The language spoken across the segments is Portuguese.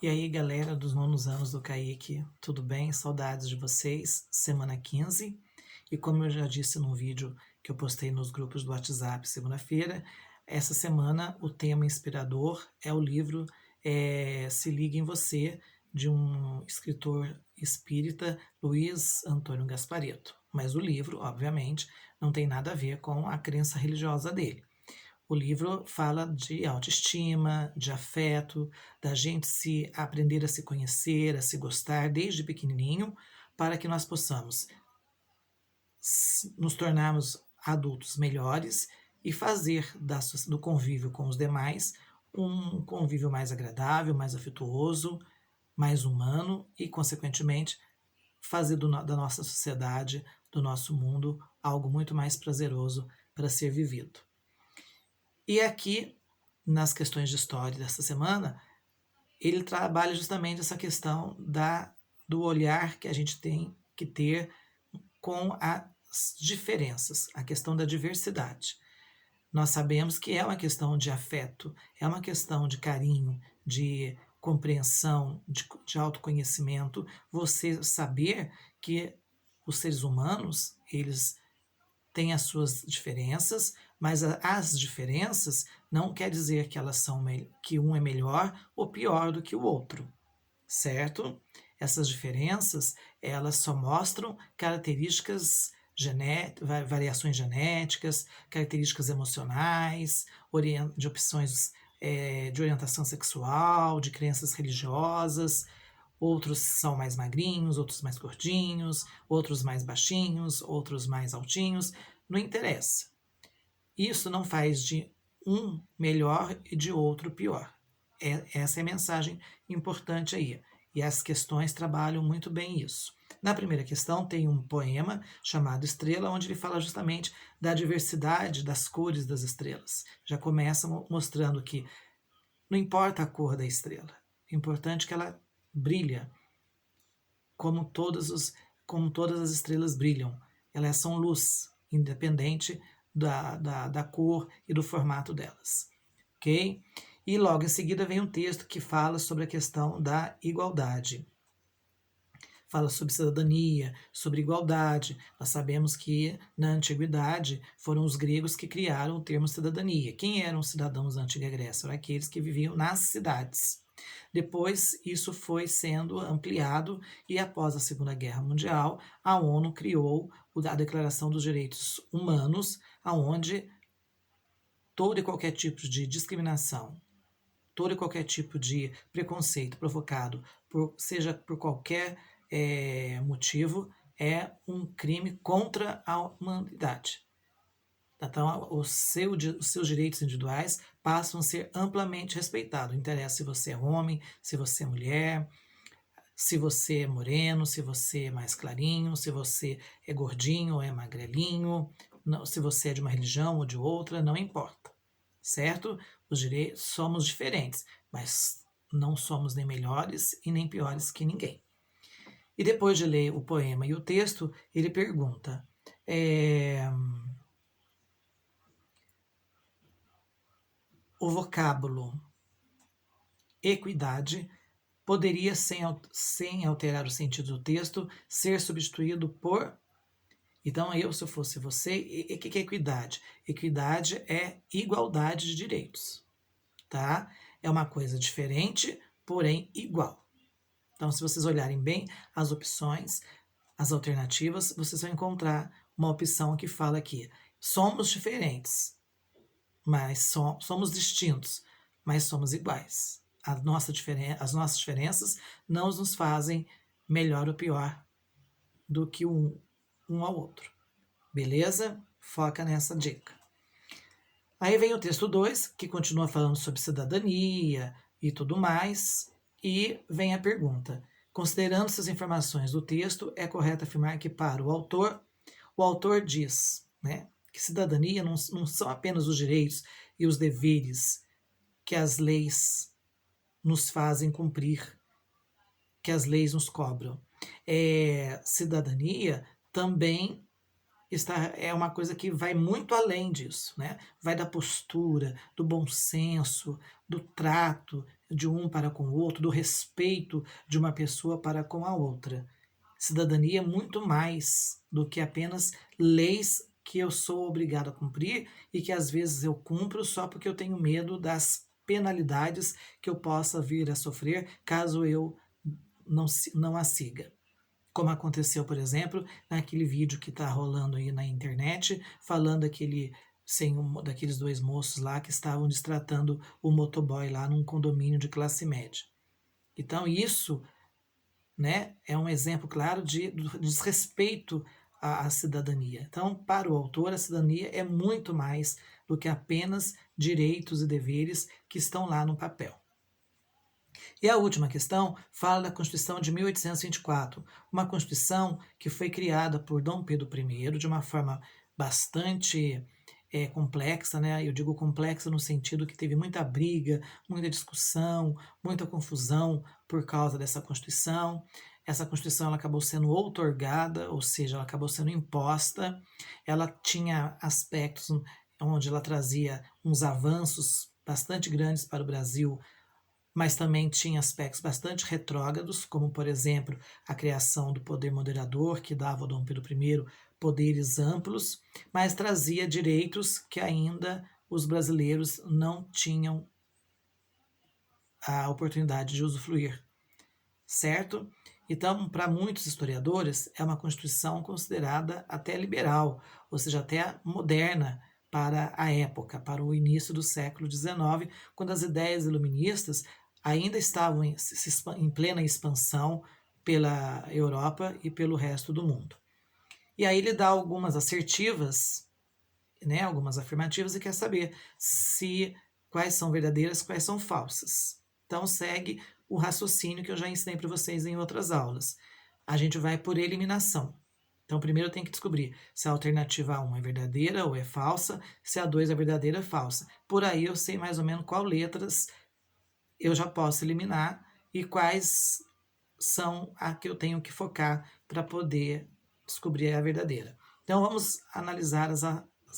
E aí, galera dos nonos anos do Kaique, tudo bem? Saudades de vocês, semana 15. E como eu já disse num vídeo que eu postei nos grupos do WhatsApp segunda-feira, essa semana o tema inspirador é o livro Se Liga em Você, de um escritor espírita, Luiz Antônio Gasparetto. Mas o livro, obviamente, não tem nada a ver com a crença religiosa dele. O livro fala de autoestima, de afeto, da gente se aprender a se conhecer, a se gostar desde pequenininho, para que nós possamos nos tornarmos adultos melhores e fazer do convívio com os demais um convívio mais agradável, mais afetuoso, mais humano e, consequentemente, fazer da nossa sociedade, do nosso mundo, algo muito mais prazeroso para ser vivido. E aqui, nas questões de história dessa semana, ele trabalha justamente essa questão do olhar que a gente tem que ter com as diferenças, a questão da diversidade. Nós sabemos que é uma questão de afeto, é uma questão de carinho, de compreensão, de autoconhecimento, você saber que os seres humanos, eles têm as suas diferenças, mas as diferenças não quer dizer que elas são que um é melhor ou pior do que o outro, certo? Essas diferenças, elas só mostram características variações genéticas, características emocionais, de opções de orientação sexual, de crenças religiosas. Outros são mais magrinhos, outros mais gordinhos, outros mais baixinhos, outros mais altinhos, não interessa. Isso não faz de um melhor e de outro pior. Essa é a mensagem importante aí. E as questões trabalham muito bem isso. Na primeira questão tem um poema chamado Estrela, onde ele fala justamente da diversidade das cores das estrelas. Já começa mostrando que não importa a cor da estrela, é importante que ela brilha como todas as estrelas brilham. Elas são luz, independente da cor e do formato delas. Ok? E logo em seguida vem um texto que fala sobre a questão da igualdade. Fala sobre cidadania, sobre igualdade. Nós sabemos que na antiguidade foram os gregos que criaram o termo cidadania. Quem eram os cidadãos da antiga Grécia? Eram aqueles que viviam nas cidades. Depois isso foi sendo ampliado e após a Segunda Guerra Mundial, a ONU criou a Declaração dos Direitos Humanos, aonde todo e qualquer tipo de discriminação, todo e qualquer tipo de preconceito provocado, seja por qualquer motivo, é um crime contra a humanidade. Então, os seus direitos individuais passam a ser amplamente respeitados. Não interessa se você é homem, se você é mulher, se você é moreno, se você é mais clarinho, se você é gordinho ou é magrelinho, não, se você é de uma religião ou de outra, não importa, certo? Os direitos somos diferentes, mas não somos nem melhores e nem piores que ninguém. E depois de ler o poema e o texto, ele pergunta: o vocábulo equidade poderia, sem alterar o sentido do texto, ser substituído por. Então, se eu fosse você, o que é equidade? Equidade é igualdade de direitos, tá? É uma coisa diferente, porém igual. Então, se vocês olharem bem as opções, as alternativas, vocês vão encontrar uma opção que fala aqui: somos diferentes, mas somos distintos, mas somos iguais. As nossas diferenças não nos fazem melhor ou pior do que um ao outro. Beleza? Foca nessa dica. Aí vem o texto 2, que continua falando sobre cidadania e tudo mais, e vem a pergunta: considerando essas informações do texto, é correto afirmar que para o autor diz, né, que cidadania não são apenas os direitos e os deveres que as leis nos fazem cumprir, que as leis nos cobram. Cidadania também é uma coisa que vai muito além disso, né? Vai da postura, do bom senso, do trato, de um para com o outro, do respeito de uma pessoa para com a outra. Cidadania é muito mais do que apenas leis que eu sou obrigado a cumprir e que às vezes eu cumpro só porque eu tenho medo das penalidades que eu possa vir a sofrer caso eu não a siga. Como aconteceu, por exemplo, naquele vídeo que está rolando aí na internet, falando daqueles dois moços lá que estavam destratando o motoboy lá num condomínio de classe média. Então, isso, né, é um exemplo claro de desrespeito à cidadania. Então, para o autor, a cidadania é muito mais do que apenas direitos e deveres que estão lá no papel. E a última questão fala da Constituição de 1824, uma Constituição que foi criada por Dom Pedro I de uma forma bastante complexa, né? Eu digo complexa no sentido que teve muita briga, muita discussão, muita confusão por causa dessa Constituição. Essa Constituição ela acabou sendo outorgada, ou seja, ela acabou sendo imposta. Ela tinha aspectos onde ela trazia uns avanços bastante grandes para o Brasil, mas também tinha aspectos bastante retrógrados, como, por exemplo, a criação do poder moderador, que dava ao Dom Pedro I poderes amplos, mas trazia direitos que ainda os brasileiros não tinham a oportunidade de usufruir, certo? Então, para muitos historiadores, é uma Constituição considerada até liberal, ou seja, até moderna para a época, para o início do século XIX, quando as ideias iluministas ainda estavam em plena expansão pela Europa e pelo resto do mundo. E aí ele dá algumas assertivas, né, algumas afirmativas, e quer saber quais são verdadeiras, quais são falsas. Então segue o raciocínio que eu já ensinei para vocês em outras aulas. A gente vai por eliminação. Então primeiro eu tenho que descobrir se a alternativa A1 é verdadeira ou é falsa, se a 2 é verdadeira ou é falsa. Por aí eu sei mais ou menos qual letras eu já posso eliminar e quais são a que eu tenho que focar para poder descobrir a verdadeira. Então vamos analisar as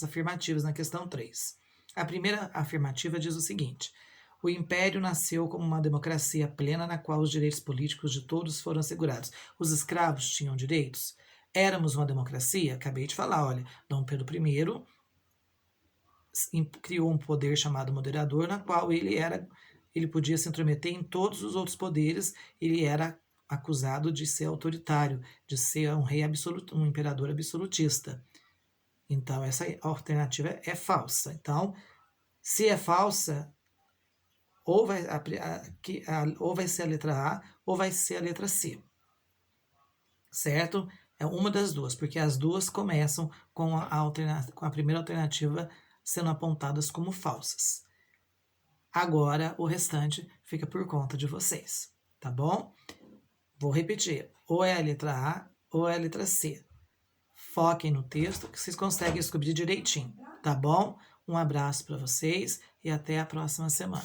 afirmativas na questão 3. A primeira afirmativa diz o seguinte: o Império nasceu como uma democracia plena na qual os direitos políticos de todos foram assegurados. Os escravos tinham direitos? Éramos uma democracia? Acabei de falar, olha, Dom Pedro I criou um poder chamado moderador, na qual ele podia se intrometer em todos os outros poderes, ele era acusado de ser autoritário, de ser um rei absoluto, um imperador absolutista. Então, essa alternativa é falsa. Então, se é falsa, ou vai ser a letra A ou vai ser a letra C. Certo? É uma das duas, porque as duas começam com a primeira alternativa sendo apontadas como falsas. Agora, o restante fica por conta de vocês, tá bom? Vou repetir, ou é a letra A ou é a letra C. Foquem no texto que vocês conseguem descobrir direitinho, tá bom? Um abraço para vocês e até a próxima semana.